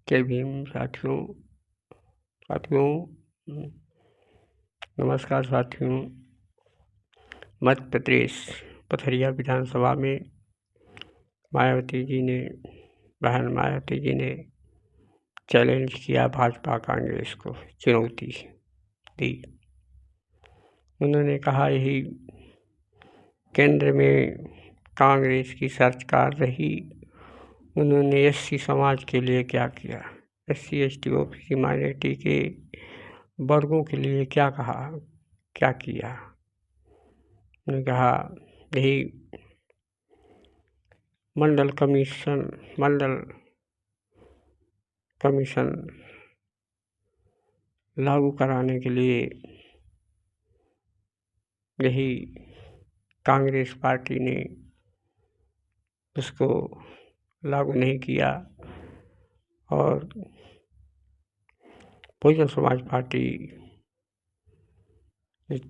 जय भीम साथियों। साथियों नमस्कार साथियों। मध्य प्रदेश पथरिया विधानसभा में बहन मायावती जी ने चैलेंज किया, भाजपा कांग्रेस को चुनौती दी। उन्होंने कहा, यही केंद्र में कांग्रेस की सरकार रही, उन्होंने एससी समाज के लिए क्या किया, SC ST OBC माइनॉरिटी के वर्गों के लिए क्या किया। उन्होंने कहा, यही मंडल कमीशन लागू कराने के लिए यही कांग्रेस पार्टी ने उसको लागू नहीं किया और बहुजन समाज पार्टी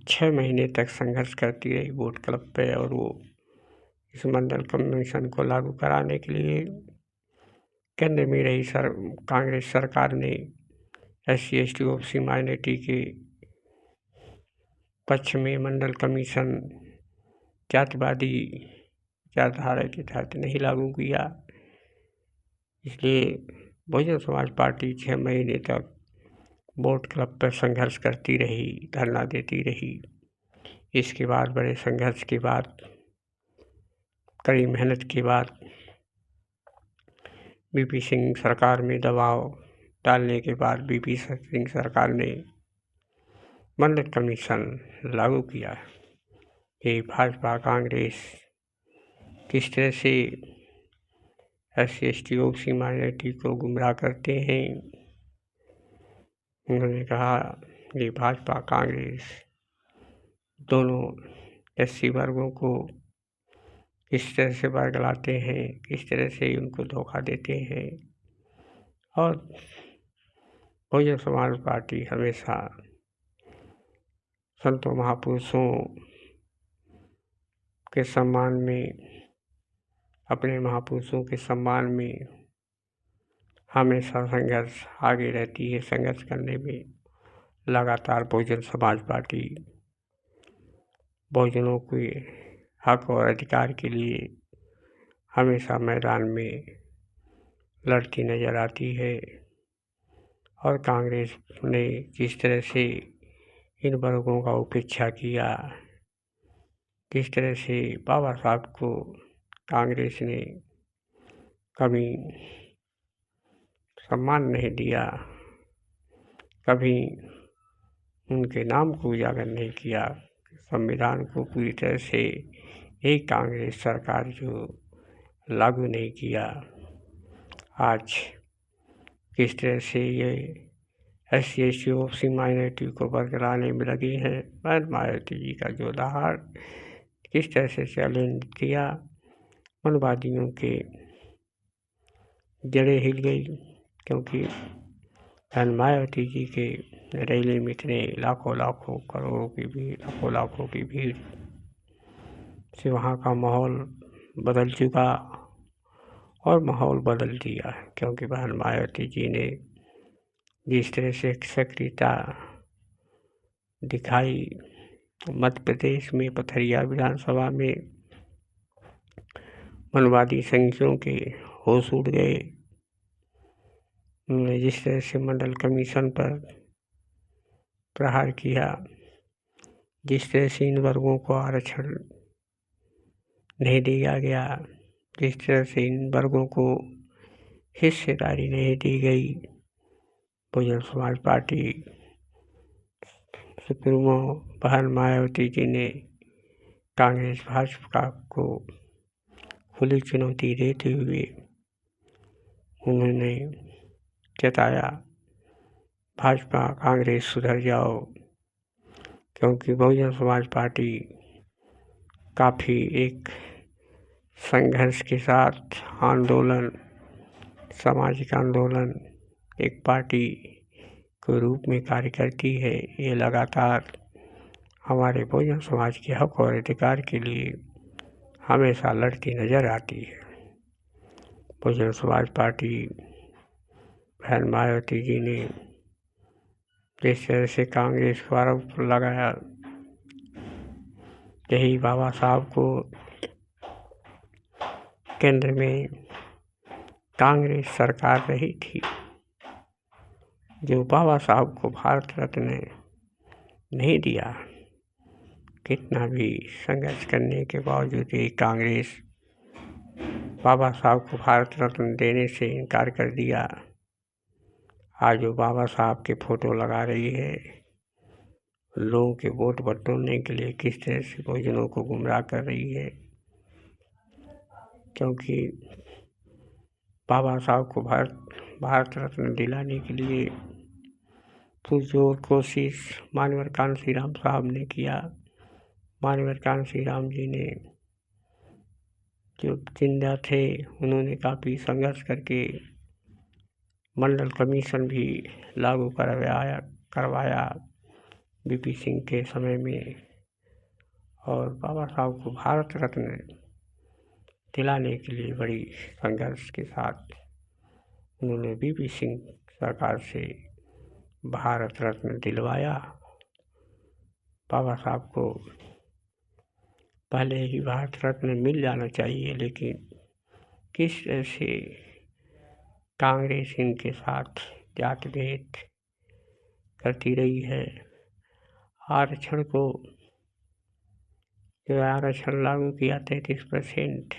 6 महीने तक संघर्ष करती रही वोट क्लब पे, और वो इस मंडल कमीशन को लागू कराने के लिए केंद्र में रही कांग्रेस सरकार ने SC ST OBC माइनॉरिटी के पक्ष में मंडल कमीशन जातिवादी विचारधारा के तहत नहीं लागू किया। इसलिए बहुजन समाज पार्टी 6 महीने तक वोट क्लब पर संघर्ष करती रही, धरना देती रही। इसके बाद बड़े संघर्ष के बाद, कड़ी मेहनत के बाद BP सिंह सरकार में दबाव डालने के बाद BP सिंह सरकार ने मंडल कमीशन लागू किया। ये भाजपा कांग्रेस किस तरह से SC ST OBC माइनॉरिटी को गुमराह करते हैं। उन्होंने कहा, ये भाजपा कांग्रेस दोनों SC वर्गों को किस तरह से बरगलाते हैं, किस तरह से उनको धोखा देते हैं। और बहुजन समाज पार्टी हमेशा संतों महापुरुषों के सम्मान में, अपने महापुरुषों के सम्मान में हमेशा संघर्ष आगे रहती है। संघर्ष करने में लगातार बहुजन समाज पार्टी बहुजनों के हक और अधिकार के लिए हमेशा मैदान में लड़ती नजर आती है। और कांग्रेस ने किस तरह से इन वर्गों का उपेक्षा किया, किस तरह से बाबा साहब को कांग्रेस ने कभी सम्मान नहीं दिया, कभी उनके नाम को उजागर नहीं किया। संविधान को पूरी तरह से एक कांग्रेस सरकार जो लागू नहीं किया। आज किस तरह से ये SC ST OBC माइनॉरिटी को बरगलाने में लगी है। बहन मायावती जी का जो दहाड़ किस तरह से चैलेंज किया, मनवादियों के जड़ें हिल गई, क्योंकि बहन मायावती जी के रैली में इतने लाखों की भीड़ से वहाँ का माहौल बदल चुका और माहौल बदल दिया। क्योंकि बहन मायावती जी ने जिस तरह से सक्रियता दिखाई, मध्य प्रदेश में पथरिया विधानसभा में मनवादी संघियों के होश उड़ गए। उन्होंने जिस तरह से मंडल कमीशन पर प्रहार किया, जिस तरह से इन वर्गों को आरक्षण नहीं दिया गया, जिस तरह से इन वर्गों को हिस्सेदारी नहीं दी गई, बहुजन समाज पार्टी सुप्रीमो बहन मायावती जी ने कांग्रेस भाजपा को खुली चुनौती देते हुए उन्होंने जताया, भाजपा कांग्रेस सुधर जाओ। क्योंकि बहुजन समाज पार्टी काफ़ी एक संघर्ष के साथ आंदोलन, सामाजिक आंदोलन, एक पार्टी के रूप में कार्य करती है। ये लगातार हमारे बहुजन समाज के हक और अधिकार के लिए हमेशा लड़ती नजर आती है। बहुजन समाज पार्टी बहन मायावती जी ने जिस तरह से कांग्रेस को आरोप लगाया, यही बाबा साहब को केंद्र में कांग्रेस सरकार रही थी, जो बाबा साहब को भारत रत्न नहीं दिया। कितना भी संघर्ष करने के बावजूद भी कांग्रेस बाबा साहब को भारत रत्न देने से इनकार कर दिया। आज जो बाबा साहब के फोटो लगा रही है, लोगों के वोट बटोरने के लिए किस तरह से बहुजनों को गुमराह कर रही है, क्योंकि बाबा साहब को भारत रत्न दिलाने के लिए पुरजोर कोशिश मानवर कांसी राम साहब ने किया। मानवर कांसी राम जी ने जो जिंदा थे, उन्होंने काफ़ी संघर्ष करके मंडल कमीशन भी लागू करवाया बीपी सिंह के समय में, और बाबा साहब को भारत रत्न दिलाने के लिए बड़ी संघर्ष के साथ उन्होंने बीपी सिंह सरकार से भारत रत्न दिलवाया। बाबा साहब को पहले ही भारत रत्न मिल जाना चाहिए, लेकिन किस तरह से कांग्रेस इनके साथ जात भेद करती रही है। आरक्षण को जो आरक्षण लागू किया 33%,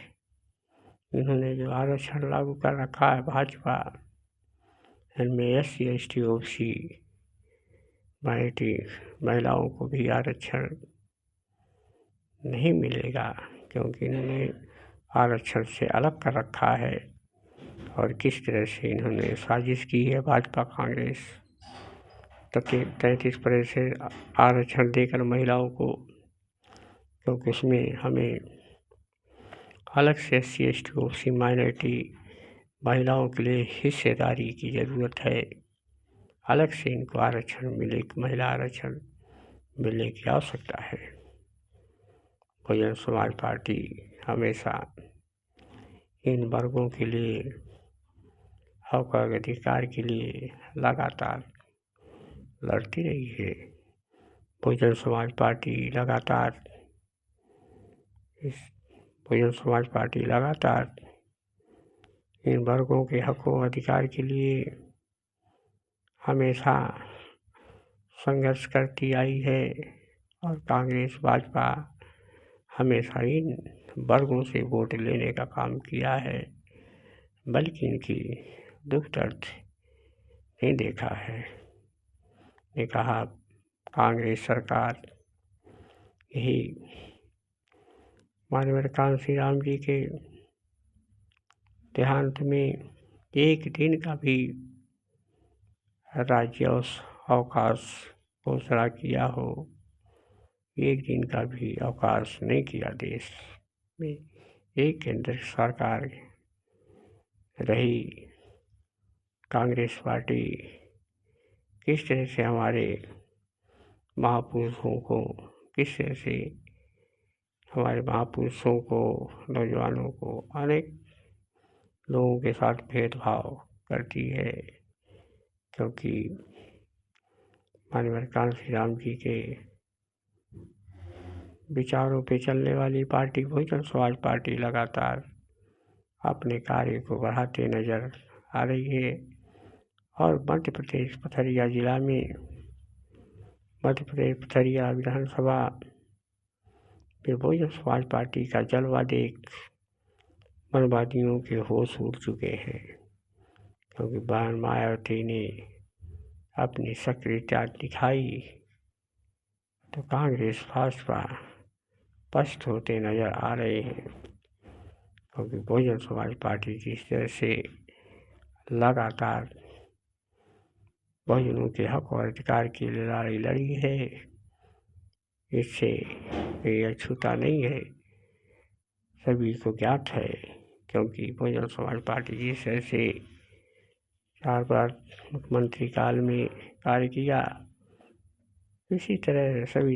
इन्होंने जो आरक्षण लागू कर रखा है भाजपा, इनमें SC ST OBC माइनॉरिटी महिलाओं को भी आरक्षण नहीं मिलेगा, क्योंकि इन्होंने आरक्षण से अलग कर रखा है। और किस तरह से इन्होंने साजिश की है भाजपा कांग्रेस 33% आरक्षण देकर महिलाओं को, क्योंकि उसमें हमें अलग से SC ST OBC माइनॉरिटी महिलाओं के लिए हिस्सेदारी की ज़रूरत है। अलग से इनको आरक्षण मिले, महिला आरक्षण मिलने की आवश्यकता है। बहुजन समाज पार्टी हमेशा इन वर्गों के लिए हक अधिकार के लिए लगातार लड़ती रही है। बहुजन समाज पार्टी लगातार इन वर्गों के हकों अधिकार के लिए हमेशा संघर्ष करती आई है, और कांग्रेस भाजपा हमेशा इन वर्गों से वोट लेने का काम किया है, बल्कि इनकी दुख दर्द नहीं देखा है। ने कहा कांग्रेस सरकार यही मानवर कांसी राम जी के देहांत में एक दिन का भी राज्य अवकाश घोषणा किया हो, एक दिन का भी अवकाश नहीं किया। देश में एक केंद्र सरकार रही कांग्रेस पार्टी, किस तरह से हमारे महापुरुषों को, किस तरह से हमारे महापुरुषों को, नौजवानों को, अनेक लोगों के साथ भेदभाव करती है, क्योंकि मानवर कांसी राम जी के विचारों पे चलने वाली पार्टी बहुजन समाज पार्टी लगातार अपने कार्य को बढ़ाते नजर आ रही है। और मध्य प्रदेश पथरिया जिला में, मध्य प्रदेश पथरिया विधानसभा में बहुजन समाज पार्टी का जलवा देख मनवादियों के होश उड़ चुके हैं, क्योंकि बहन मायावती ने अपनी सक्रियता दिखाई तो कांग्रेस भाजपा पस्त होते नजर आ रहे हैं, क्योंकि बहुजन समाज पार्टी जिस तरह से लगातार बहुजनों के हक और अधिकार की लड़ाई लड़ी है, इससे ये अछूता नहीं है, सभी को ज्ञात है। क्योंकि बहुजन समाज पार्टी जिस तरह से 4 बार मुख्यमंत्री काल में कार्य किया, इसी तरह सभी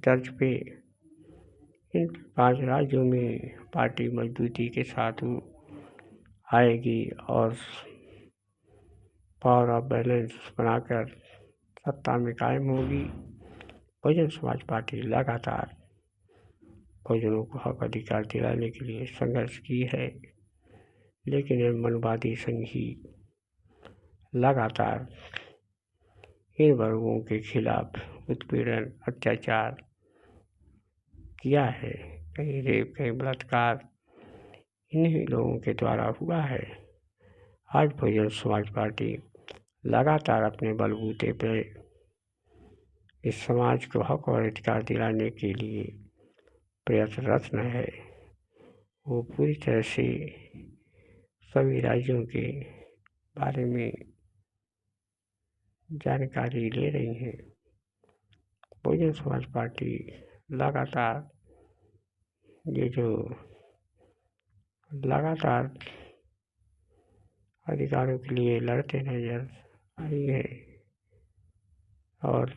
तर्ज पे इन 5 राज्यों में पार्टी मजबूती के साथ आएगी और पावर ऑफ बैलेंस बनाकर सत्ता में कायम होगी। बहुजन समाज पार्टी लगातार बहुजनों को हक अधिकार दिलाने के लिए संघर्ष की है, लेकिन ये मनवादी संघ ही लगातार इन वर्गों के खिलाफ उत्पीड़न अत्याचार किया है। कहीं रेप, कहीं बलात्कार इन्हीं लोगों के द्वारा हुआ है। आज बहुजन समाज पार्टी लगातार अपने बलबूते पर इस समाज को हक और अधिकार दिलाने के लिए प्रयत्नरत है। वो पूरी तरह से सभी राज्यों के बारे में जानकारी ले रही हैं। बहुजन समाज पार्टी लगातार अधिकारों के लिए लड़ते नजर आई है। और